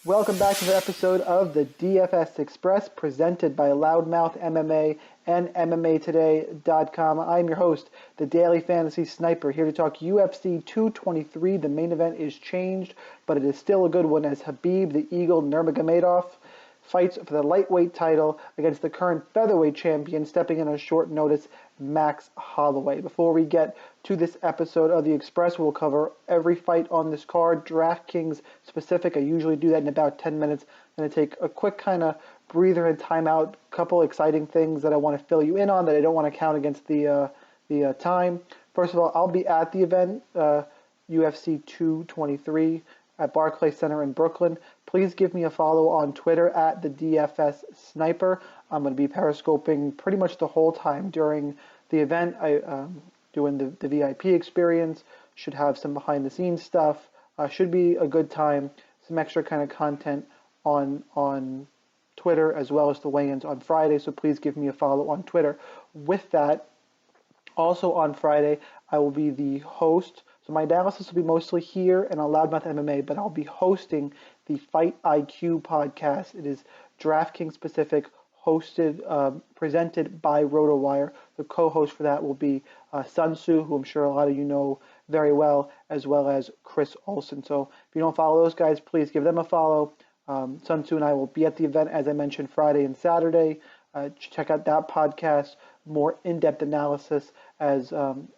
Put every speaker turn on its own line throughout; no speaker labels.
Welcome back to the episode of the DFS Express presented by Loudmouth MMA and MMAtoday.com. I'm your host, the Daily Fantasy Sniper, here to talk UFC 223. The main event is changed, but it is still a good one as Khabib the Eagle Nurmagomedov fights for the lightweight title against the current featherweight champion, stepping in on short notice, Max Holloway. Before we get to this episode of the Express, we'll cover every fight on this card, DraftKings specific. I usually do that in about 10 minutes. I'm going to take a quick kind of breather and timeout, couple exciting things that I want to fill you in on that I don't want to count against the time. First of all, I'll be at the event, UFC 223 at Barclays Center in Brooklyn. Please give me a follow on Twitter at the DFS Sniper. I'm going to be periscoping pretty much the whole time during the event. Doing the VIP experience, should have some behind the scenes stuff. Should be a good time. Some extra kind of content on Twitter as well as the weigh-ins on Friday. So please give me a follow on Twitter. With that, also on Friday, I will be the host. So my analysis will be mostly here and on Loudmouth MMA, but I'll be hosting the Fight IQ podcast. It is DraftKings specific, hosted, presented by RotoWire. The co-host for that will be Sun Tzu, who I'm sure a lot of you know very well as Chris Olsen. So if you don't follow those guys, please give them a follow. Sun Tzu and I will be at the event, as I mentioned, Friday and Saturday. Check out that podcast, more in-depth analysis, as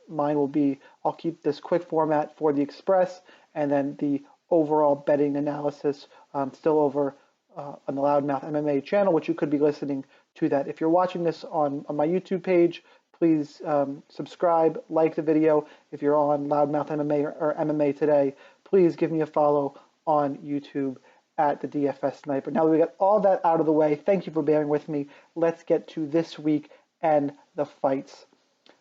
mine will be. I'll keep this quick format for the Express, and then the overall betting analysis still over on the Loudmouth MMA channel, which you could be listening to that. If you're watching this on my YouTube page, please subscribe, like the video. If you're on Loudmouth MMA or MMA Today, please give me a follow on YouTube at the DFS Sniper. Now that we got all that out of the way, thank you for bearing with me. Let's get to this week and the fights.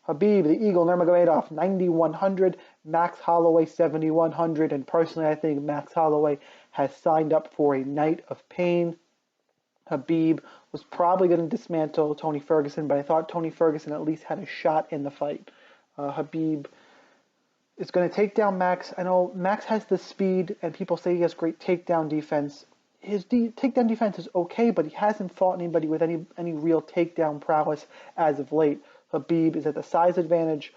Khabib the Eagle Nurmagomedov 9,100, Max Holloway 7,100, and personally I think Max Holloway has signed up for a night of pain. Khabib was probably going to dismantle Tony Ferguson, but I thought Tony Ferguson at least had a shot in the fight. Khabib is going to take down Max. I know Max has the speed, and people say he has great takedown defense. His takedown defense is okay, but he hasn't fought anybody with any real takedown prowess as of late. Khabib is at the size advantage.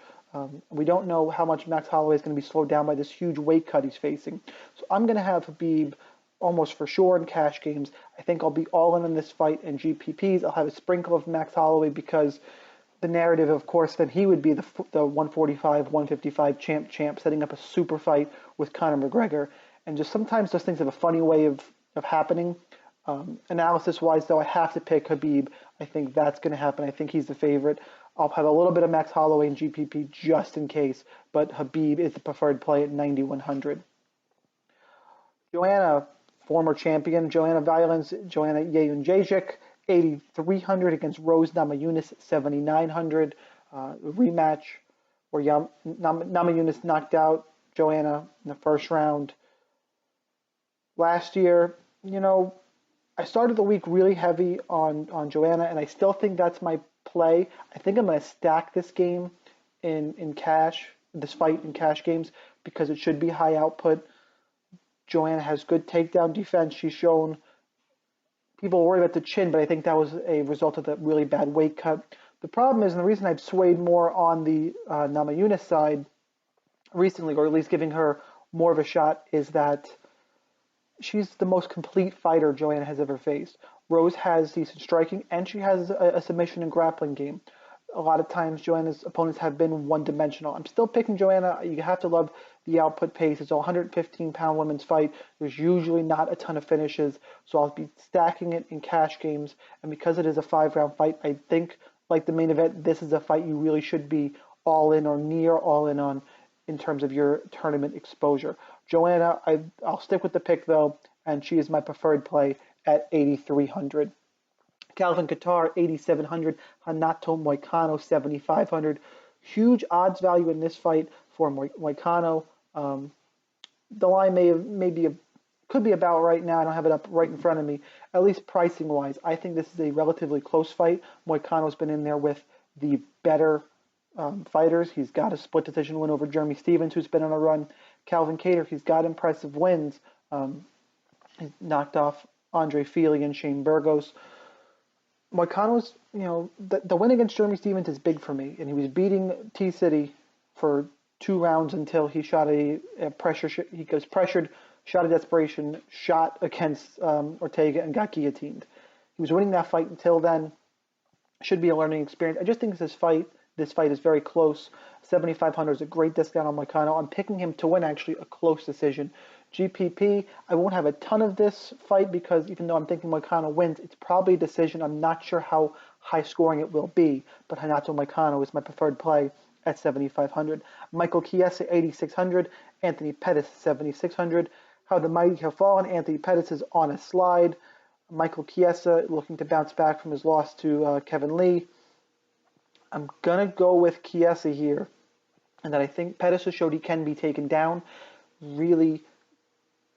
We don't know how much Max Holloway is going to be slowed down by this huge weight cut he's facing. So I'm going to have Khabib almost for sure in cash games. I think I'll be all in on this fight in GPPs. I'll have a sprinkle of Max Holloway because the narrative, of course, then he would be the 145, 155 champ, setting up a super fight with Conor McGregor. And just sometimes those things have a funny way of happening. Analysis-wise, though, I have to pick Khabib. I think that's going to happen. I think he's the favorite. I'll have a little bit of Max Holloway in GPP just in case, but Khabib is the preferred play at 9,100. Joanna, former champion, Joanna Jędrzejczyk, 8,300 against Rose Namajunas, 7,900. Rematch where Namajunas knocked out Joanna in the first round. Last year, I started the week really heavy on Joanna, and I still think that's my play. I think I'm going to stack this game in cash, this fight in cash games, because it should be high output. Joanna has good takedown defense. She's shown people worry about the chin, but I think that was a result of the really bad weight cut. The problem is, and the reason I've swayed more on the Namajunas side recently, or at least giving her more of a shot, is that she's the most complete fighter Joanna has ever faced. Rose has decent striking, and she has a submission and grappling game. A lot of times, Joanna's opponents have been one-dimensional. I'm still picking Joanna. You have to love the output pace. It's a 115-pound women's fight. There's usually not a ton of finishes, so I'll be stacking it in cash games. And because it is a 5-round fight, I think, like the main event, this is a fight you really should be all in or near all in on in terms of your tournament exposure. Joanna, I'll stick with the pick, though, and she is my preferred play at 8,300. Calvin Kattar, 8,700. Renato Moicano, 7,500. Huge odds value in this fight for Moicano. The line could be about right now. I don't have it up right in front of me. At least pricing-wise, I think this is a relatively close fight. Moicano's been in there with the better fighters. He's got a split decision win over Jeremy Stephens, who's been on a run. Calvin Kattar, he's got impressive wins. He knocked off Andre Feely and Shane Burgos. Moicano's, the win against Jeremy Stevens is big for me, and he was beating T City for 2 rounds until he shot a pressure. He goes pressured, shot a desperation shot against Ortega and got guillotined. He was winning that fight until then. Should be a learning experience. I just think this fight is very close. 7,500 is a great discount on Moicano. I'm picking him to win actually a close decision. GPP, I won't have a ton of this fight because even though I'm thinking Moicano wins, it's probably a decision. I'm not sure how high scoring it will be, but Renato Moicano is my preferred play at 7,500. Michael Chiesa, 8,600. Anthony Pettis, 7,600. How the mighty have fallen. Anthony Pettis is on a slide. Michael Chiesa looking to bounce back from his loss to Kevin Lee. I'm going to go with Chiesa here, and that I think Pettis has showed he can be taken down. Really,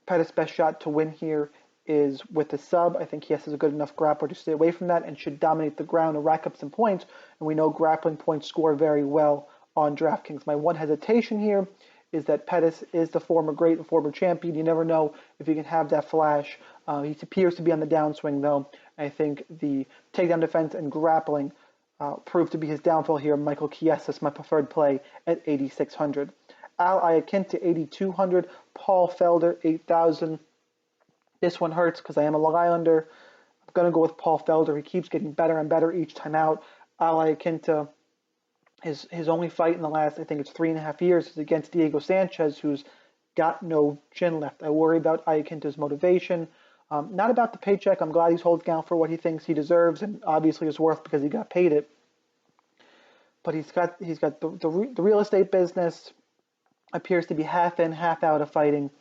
Pettis' best shot to win here is with the sub. I think Chiesa is a good enough grappler to stay away from that and should dominate the ground and rack up some points. And we know grappling points score very well on DraftKings. My one hesitation here is that Pettis is the former great and former champion. You never know if he can have that flash. He appears to be on the downswing, though. I think the takedown defense and grappling proved to be his downfall here. Michael Chiesa is my preferred play at 8,600. Al Iaquinta, 8,200. Paul Felder, 8,000. This one hurts because I am a Long Islander. I'm going to go with Paul Felder. He keeps getting better and better each time out. Al Iaquinta, his only fight in the last, I think it's 3.5 years, is against Diego Sanchez, who's got no chin left. I worry about Iaquinta's motivation. Not about the paycheck. I'm glad he's holding out for what he thinks he deserves and obviously is worth because he got paid it. But he's got the real estate business, appears to be half in, half out of fighting.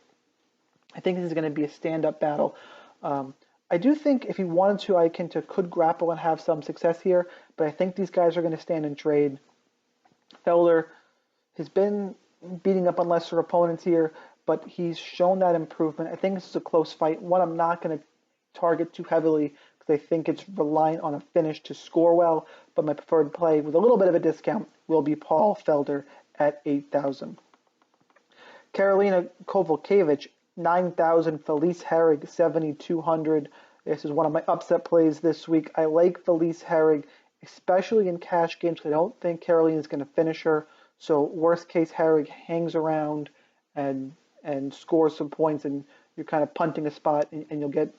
I think this is going to be a stand-up battle. I do think if he wanted to, Iaquinta could grapple and have some success here, but I think these guys are going to stand and trade. Felder has been beating up on lesser opponents here, but he's shown that improvement. I think this is a close fight, one I'm not going to target too heavily because I think it's reliant on a finish to score well, but my preferred play with a little bit of a discount will be Paul Felder at 8,000. Karolina Kowalkiewicz, 9,000. Felice Herrig, 7,200. This is one of my upset plays this week. I like Felice Herrig, especially in cash games, because I don't think Karolina is going to finish her. So worst case, Herrig hangs around and scores some points, and you're kind of punting a spot, and you'll get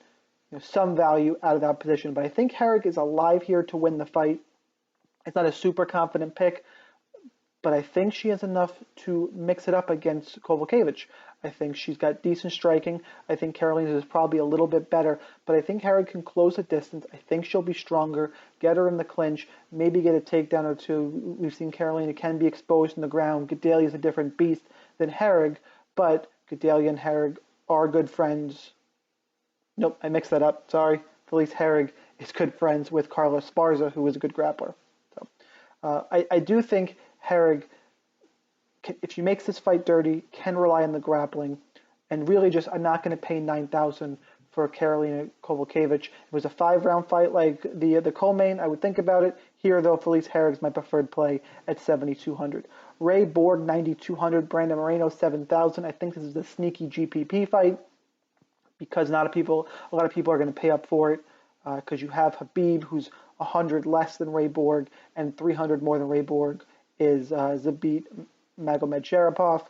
some value out of that position. But I think Herrig is alive here to win the fight. It's not a super confident pick, but I think she has enough to mix it up against Kowalkiewicz. I think she's got decent striking. I think Karolina is probably a little bit better, but I think Herrig can close the distance. I think she'll be stronger, get her in the clinch, maybe get a takedown or two. We've seen Karolina can be exposed in the ground. Gedalia is a different beast than Herrig, but Gedalia and Herrig are good friends. Nope, I mixed that up. Sorry. Felice Herrig is good friends with Carla Esparza, who is a good grappler. So I do think Herrig, if she makes this fight dirty, can rely on the grappling, and really just I'm not going to pay 9,000 for Karolina Kowalkiewicz. If it was a 5-round fight like the co-main, I would think about it. Here, though, Felice Herrig is my preferred play at 7,200. Ray Borg, 9,200. Brandon Moreno, 7,000. I think this is a sneaky GPP fight because a lot of people are going to pay up for it because you have Habib, who's 100 less than Ray Borg, and 300 more than Ray Borg is Zabit Magomedsharipov.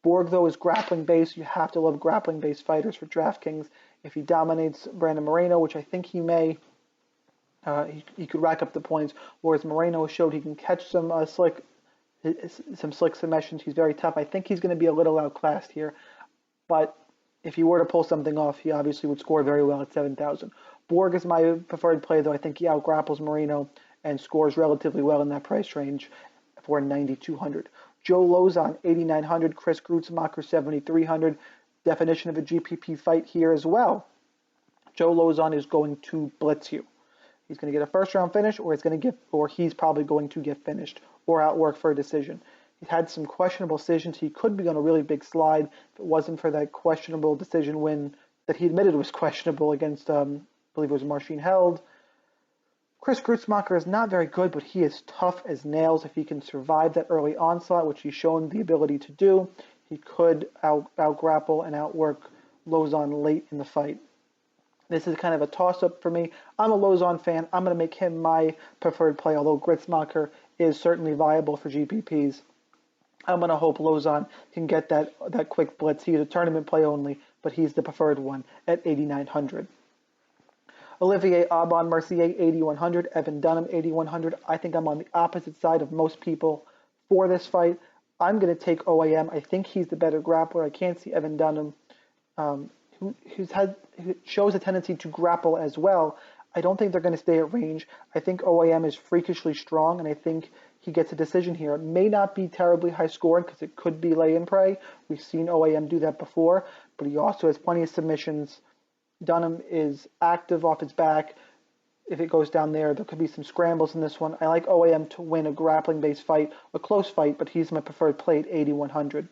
Borg, though, is grappling-based. You have to love grappling-based fighters for DraftKings. If he dominates Brandon Moreno, which I think he may, he could rack up the points, whereas Moreno showed he can catch some slick submissions. He's very tough. I think he's going to be a little outclassed here, but if he were to pull something off, he obviously would score very well at 7,000. Borg is my preferred play, though. I think he outgrapples Moreno and scores relatively well in that price range for 9,200. Joe Lozon, 8,900. Chris Grutzmacher, 7,300. Definition of a GPP fight here as well. Joe Lozon is going to blitz you. He's going to get a first-round finish, or he's probably going to get finished or outworked for a decision. He's had some questionable decisions. He could be on a really big slide if it wasn't for that questionable decision win that he admitted was questionable against, I believe it was Marcin Held. Chris Grutzmacher is not very good, but he is tough as nails. If he can survive that early onslaught, which he's shown the ability to do, he could out-grapple and outwork Lauzon late in the fight. This is kind of a toss-up for me. I'm a Lauzon fan. I'm going to make him my preferred play, although Gritzmacher is certainly viable for GPPs. I'm going to hope Lauzon can get that quick blitz. He's a tournament play only, but he's the preferred one at 8,900. Olivier Aubin-Mercier, 8,100. Evan Dunham, 8,100. I think I'm on the opposite side of most people for this fight. I'm going to take OAM. I think he's the better grappler. I can't see Evan Dunham, who shows a tendency to grapple as well. I don't think they're going to stay at range. I think OAM is freakishly strong, and I think he gets a decision here. It may not be terribly high scoring because it could be lay and pray. We've seen OAM do that before, but he also has plenty of submissions. Dunham is active off his back. If it goes down there could be some scrambles in this one. I like OAM to win a grappling-based fight, a close fight, but he's my preferred play at 8,100.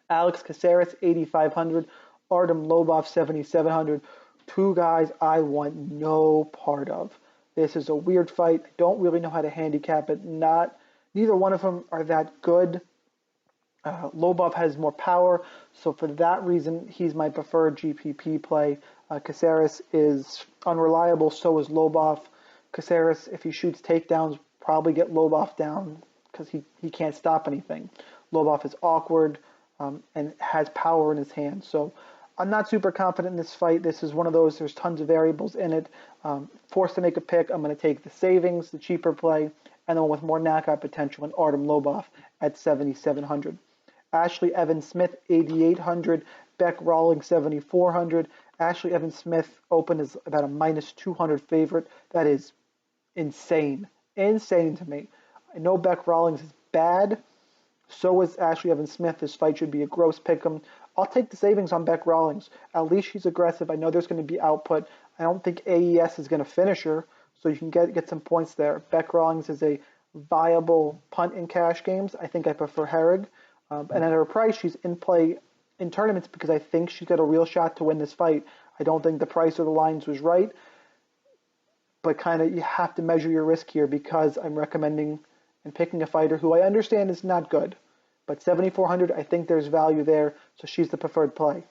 Alex Caceres, 8,500. Artem Lobov, 7,700. Two guys I want no part of. This is a weird fight. I don't really know how to handicap it. Neither one of them are that good. Lobov has more power, so for that reason, he's my preferred GPP play. Caceres is unreliable, so is Lobov. Caceres, if he shoots takedowns, probably get Lobov down because he can't stop anything. Lobov is awkward and has power in his hands, so I'm not super confident in this fight. This is one of those, there's tons of variables in it. Forced to make a pick, I'm going to take the savings, the cheaper play, and then with more knockout potential, and Artem Lobov at 7,700. Ashley Evans Smith, 8,800. Beck Rawlings, 7,400. Ashley Evans Smith opened as about a minus 200 favorite. That is insane. Insane to me. I know Beck Rawlings is bad. So is Ashley Evans Smith. This fight should be a gross pick'em. I'll take the savings on Beck Rawlings. At least she's aggressive. I know there's going to be output. I don't think AES is going to finish her, so you can get some points there. Beck Rawlings is a viable punt in cash games. I think I prefer Herrig. And at her price, she's in play in tournaments because I think she's got a real shot to win this fight. I don't think the price or the lines was right, but kind of you have to measure your risk here because I'm recommending and picking a fighter who I understand is not good. But 7,400, I think there's value there, so she's the preferred play.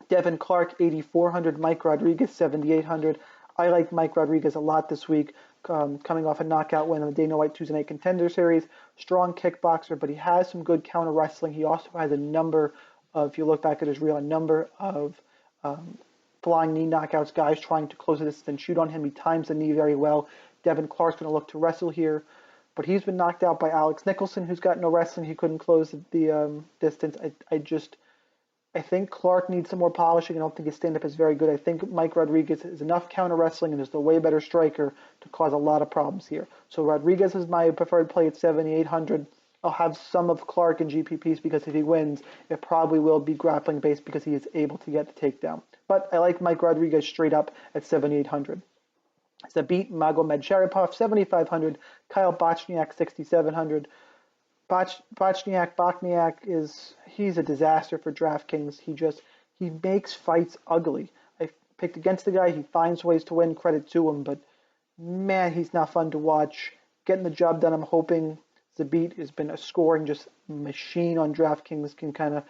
Devin Clark, 8,400. Mike Rodriguez, 7,800. I like Mike Rodriguez a lot this week, coming off a knockout win on the Dana White Tuesday Night Contender Series. Strong kickboxer, but he has some good counter wrestling. He also has a number of, if you look back at his reel, a number of flying knee knockouts, guys trying to close the distance and shoot on him. He times the knee very well. Devin Clark's going to look to wrestle here, but he's been knocked out by Alex Nicholson, who's got no wrestling. He couldn't close the distance. I think Clark needs some more polishing. I don't think his stand-up is very good. I think Mike Rodriguez is enough counter wrestling and is the way better striker to cause a lot of problems here. So Rodriguez is my preferred play at 7,800. I'll have some of Clark in GPPs because if he wins, it probably will be grappling based because he is able to get the takedown. But I like Mike Rodriguez straight up at 7,800. Zabit Magomed Sharipov, 7,500. Kyle Bochniak, 6,700. Bochniak he's a disaster for DraftKings. He makes fights ugly. I picked against the guy. He finds ways to win. Credit to him, but man, he's not fun to watch. Getting the job done. I'm hoping Zabit has been a scoring just machine on DraftKings. Can kind of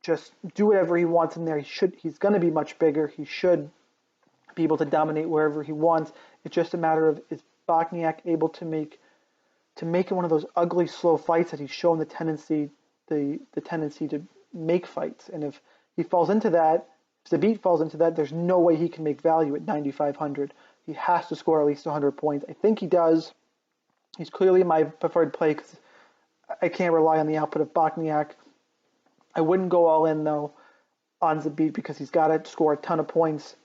just do whatever he wants in there. He's going to be much bigger. He should be able to dominate wherever he wants. It's just a matter of, is Bochniak able to make it one of those ugly, slow fights that he's shown the tendency to make fights. And if he falls into that, if Zabit falls into that, there's no way he can make value at 9,500. He has to score at least 100 points. I think he does. He's clearly my preferred play because I can't rely on the output of Bochniak. I wouldn't go all in, though, on Zabit because he's got to score a ton of points.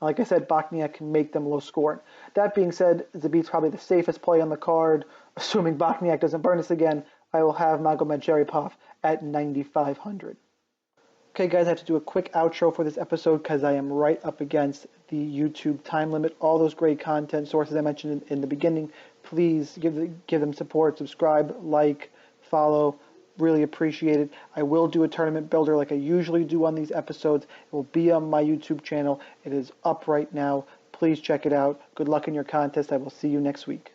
Like I said, Bochniak can make them low scoring. That being said, Zabit's probably the safest play on the card. Assuming Bochniak doesn't burn us again, I will have Magomed Sharipov at 9,500. Okay, guys, I have to do a quick outro for this episode because I am right up against the YouTube time limit. All those great content sources I mentioned in the beginning, please give them support, subscribe, like, follow. Really appreciate it. I will do a tournament builder like I usually do on these episodes. It will be on my YouTube channel. It is up right now. Please check it out. Good luck in your contest. I will see you next week.